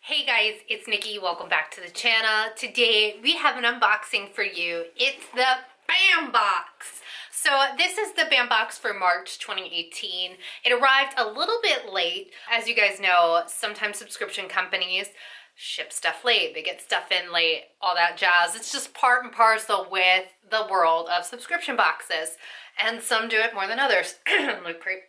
Hey guys, it's Nikki. Welcome back to the channel. Today we have an unboxing for you. It's the BAM box. So this is the BAM box for March 2018. It arrived a little bit late. As you guys know, sometimes subscription companies ship stuff late. They get stuff in late, all that jazz. It's just part and parcel with the world of subscription boxes. And some do it more than others. Look pretty.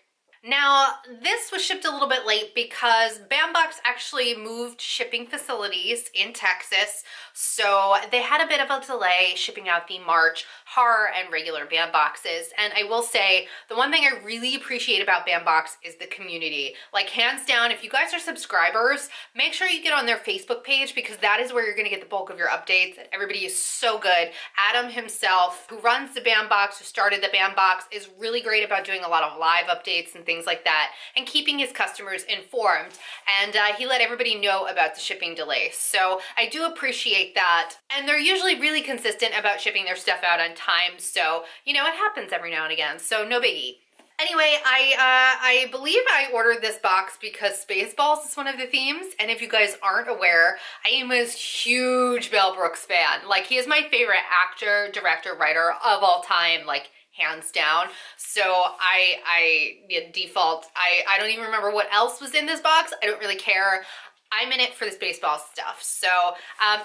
Now, this was shipped a little bit late because BAMBox actually moved shipping facilities in Texas, so they had a bit of a delay shipping out the March horror and regular BAMBoxes. And I will say, the one thing I really appreciate about BAMBox is the community. Like, hands down, if you guys are subscribers, make sure you get on their Facebook page because that is where you're going to get the bulk of your updates. Everybody is so good. Adam himself, who runs the BAMBox, who started the BAMBox, is really great about doing a lot of live updates and things like that and keeping his customers informed, and he let everybody know about the shipping delay. So I do appreciate that, and they're usually really consistent about shipping their stuff out on time, so you know, it happens every now and again, so no biggie. Anyway, I believe I ordered this box because Spaceballs is one of the themes, and if you guys aren't aware, I am a huge Mel Brooks fan. Like, he is my favorite actor, director, writer of all time, like, hands down. So I default, I don't even remember what else was in this box. I don't really care. I'm in it for the Spaceballs stuff. So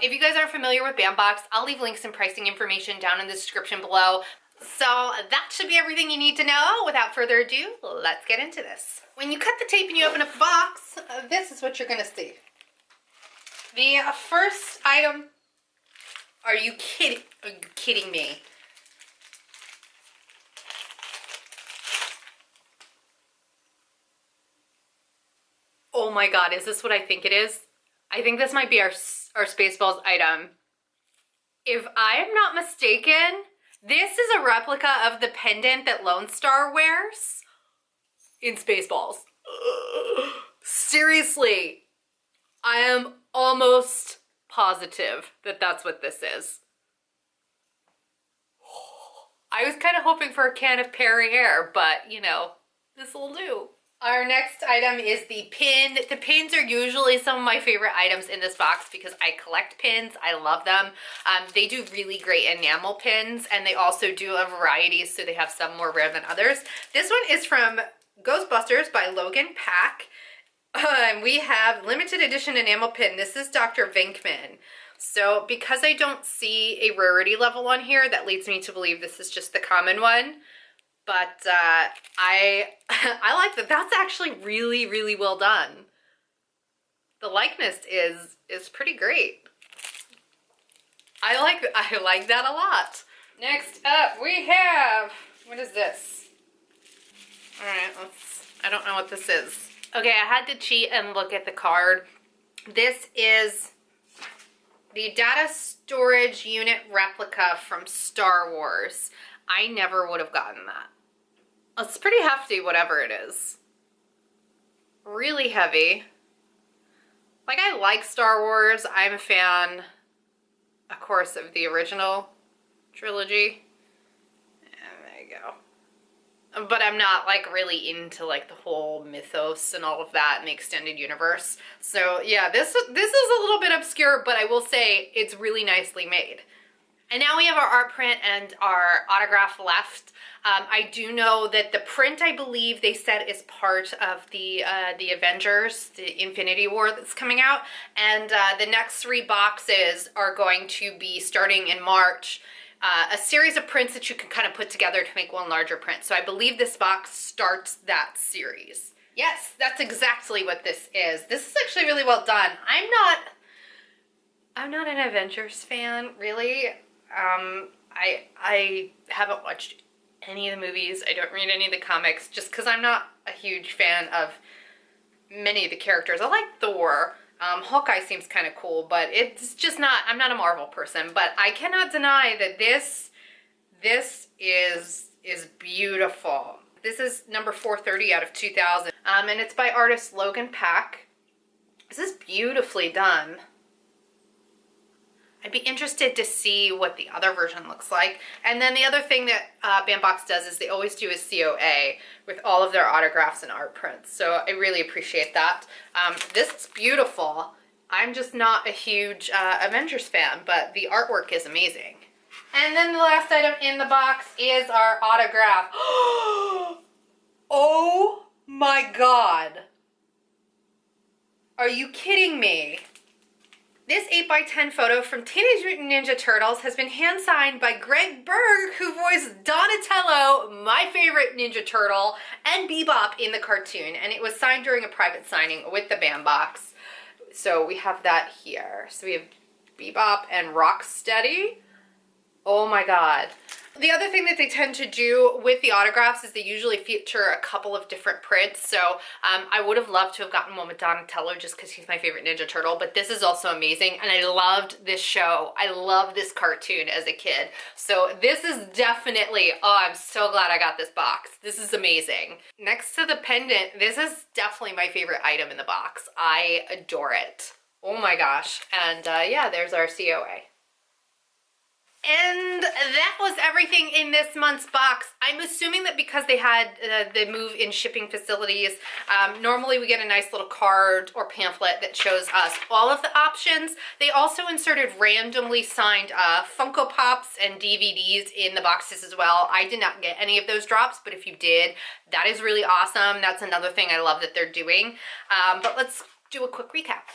if you guys aren't familiar with BAMBox, I'll leave links and pricing information down in the description below. So that should be everything you need to know. Without further ado, let's get into this. When you cut the tape and you open up the box, this is what you're gonna see. The first item, are you kidding me? Oh my god, is this what I think it is? I think this might be our Spaceballs item. If I am not mistaken, this is a replica of the pendant that Lone Star wears in Spaceballs. Seriously, I am almost positive that that's what this is. I was kind of hoping for a can of Perrier, but you know, this will do. Our next item is the pin. The pins are usually some of my favorite items in this box because I collect pins. I love them. They do really great enamel pins, and they also do a variety, so they have some more rare than others. This one is from Ghostbusters by Logan Pack. We have limited edition enamel pin. This is Dr. Venkman. So because I don't see a rarity level on here, that leads me to believe this is just the common one. But I like that. That's actually really, really well done. The likeness is pretty great. I like that a lot. Next up we have, what is this? All right, I don't know what this is. Okay, I had to cheat and look at the card. This is the data storage unit replica from Star Wars. I never would have gotten that. It's pretty hefty, whatever it is. Really heavy. Like, I like Star Wars. I'm a fan, of course, of the original trilogy. And there you go. But I'm not, like, really into, like, the whole mythos and all of that in the extended universe. So, yeah, this is a little bit obscure, but I will say it's really nicely made. And now we have our art print and our autograph left. I do know that the print, I believe they said, is part of the Avengers, the Infinity War that's coming out. And the next 3 boxes are going to be starting in March. A series of prints that you can kind of put together to make one larger print. So I believe this box starts that series. Yes, that's exactly what this is. This is actually really well done. I'm not an Avengers fan, really. I haven't watched any of the movies. I don't read any of the comics just because I'm not a huge fan of many of the characters. I like Thor. Hawkeye seems kind of cool, but it's just not, I'm not a Marvel person, but I cannot deny that this is beautiful. This is number 430 out of 2000. And it's by artist Logan Pack. This is beautifully done. I'd be interested to see what the other version looks like. And then the other thing that BAMBox does is they always do a COA with all of their autographs and art prints. So I really appreciate that. This is beautiful. I'm just not a huge Avengers fan, but the artwork is amazing. And then the last item in the box is our autograph. Oh my god. Are you kidding me? This 8x10 photo from Teenage Mutant Ninja Turtles has been hand-signed by Greg Berg, who voiced Donatello, my favorite Ninja Turtle, and Bebop in the cartoon. And it was signed during a private signing with the band box. So we have that here. So we have Bebop and Rocksteady. Oh my god. The other thing that they tend to do with the autographs is they usually feature a couple of different prints. So I would have loved to have gotten one with Donatello just because he's my favorite Ninja Turtle, but this is also amazing. And I loved this show. I loved this cartoon as a kid. So this is definitely, oh, I'm so glad I got this box. This is amazing. Next to the pendant, this is definitely my favorite item in the box. I adore it. Oh my gosh. And yeah, there's our COA. And that was everything in this month's box. I'm assuming that because they had the move in shipping facilities, normally we get a nice little card or pamphlet that shows us all of the options. They also inserted randomly signed Funko Pops and DVDs in the boxes as well. I did not get any of those drops, but if you did, that is really awesome. That's another thing I love that they're doing. But let's do a quick recap.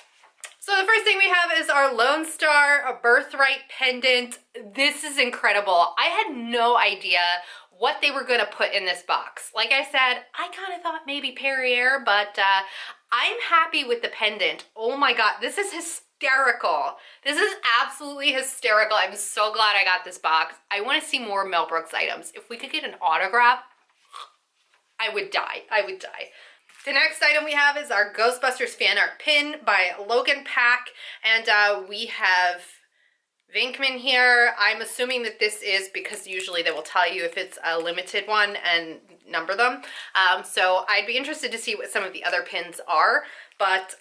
So the first thing we have is our Lone Star, a birthright pendant. This is incredible. I had no idea what they were gonna put in this box. Like I said, I kind of thought maybe Perrier, but I'm happy with the pendant. Oh my god, this is hysterical. This is absolutely hysterical. I'm so glad I got this box. I wanna see more Mel Brooks items. If we could get an autograph, I would die. I would die. The next item we have is our Ghostbusters fan art pin by Logan Pack, and we have Venkman here. I'm assuming that this is because usually they will tell you if it's a limited one and number them. So I'd be interested to see what some of the other pins are, but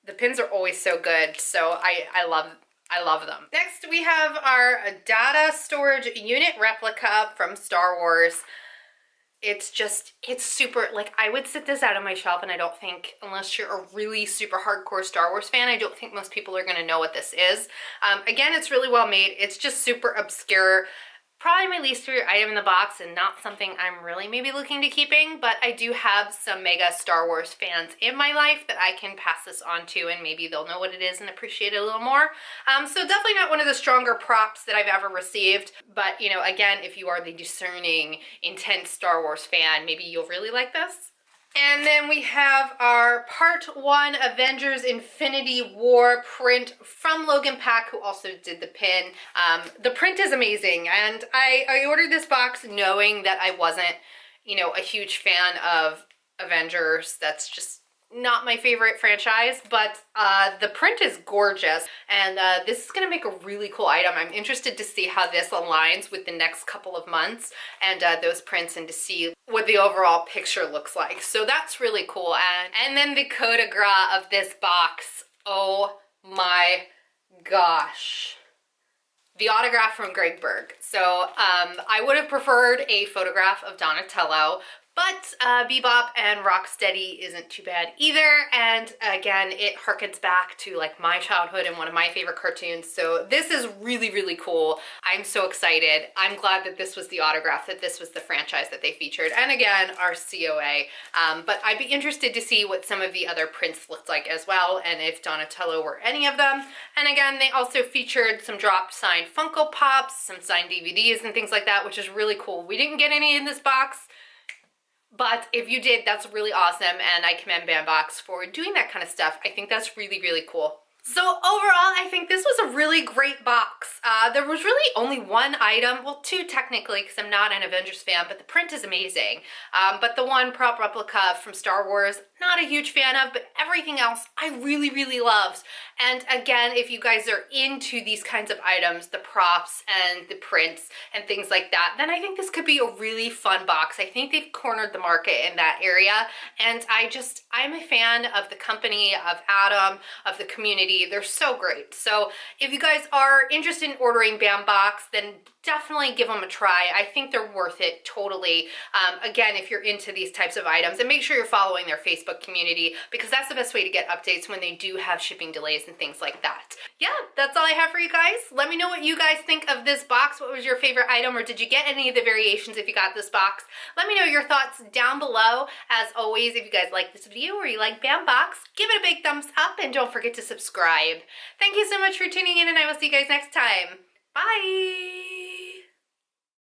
the pins are always so good, so I love them. Next we have our data storage unit replica from Star Wars. It's super, like, I would sit this out on my shelf, and I don't think, unless you're a really super hardcore Star Wars fan, I don't think most people are going to know what this is. Again, it's really well made. It's just super obscure. Probably my least favorite item in the box, and not something I'm really maybe looking to keeping, but I do have some mega Star Wars fans in my life that I can pass this on to, and maybe they'll know what it is and appreciate it a little more. So definitely not one of the stronger props that I've ever received, but you know, again, if you are the discerning, intense Star Wars fan, maybe you'll really like this. And then we have our Part 1 Avengers Infinity War print from Logan Pack, who also did the pin. The print is amazing, and I ordered this box knowing that I wasn't, you know, a huge fan of Avengers. That's just not my favorite franchise, but the print is gorgeous, and this is going to make a really cool item. I'm interested to see how this aligns with the next couple of months and those prints, and to see what the overall picture looks like. So that's really cool. And then the coup de grace of this box. Oh my gosh. The autograph from Greg Berg. So I would have preferred a photograph of Donatello, but Bebop and Rocksteady isn't too bad either, and again, it harkens back to like my childhood and one of my favorite cartoons, so this is really, really cool. I'm so excited. I'm glad that this was the autograph, that this was the franchise that they featured, and again, our COA. But I'd be interested to see what some of the other prints looked like as well, and if Donatello were any of them. And again, they also featured some dropped signed Funko Pops, some signed DVDs and things like that, which is really cool. We didn't get any in this box, but if you did, that's really awesome, and I commend Bandbox for doing that kind of stuff. I think that's really, really cool. So overall, I think this was a really great box. There was really only one item, well, two technically, because I'm not an Avengers fan, but the print is amazing. But the one prop replica from Star Wars, not a huge fan of, but everything else I really, really loved. And again, if you guys are into these kinds of items, the props and the prints and things like that, then I think this could be a really fun box. I think they've cornered the market in that area, and I'm a fan of the company, of Adam, of the community. They're so great. So if you guys are interested in ordering Bandbox, then definitely give them a try. I think they're worth it totally. Again, if you're into these types of items, and make sure you're following their Facebook Facebook community, because that's the best way to get updates when they do have shipping delays and things like that. Yeah, that's all I have for you guys. Let me know what you guys think of this box. What was your favorite item, or did you get any of the variations if you got this box? Let me know your thoughts down below. As always, if you guys like this video or you like Bambox, give it a big thumbs up and don't forget to subscribe. Thank you so much for tuning in, and I will see you guys next time. Bye!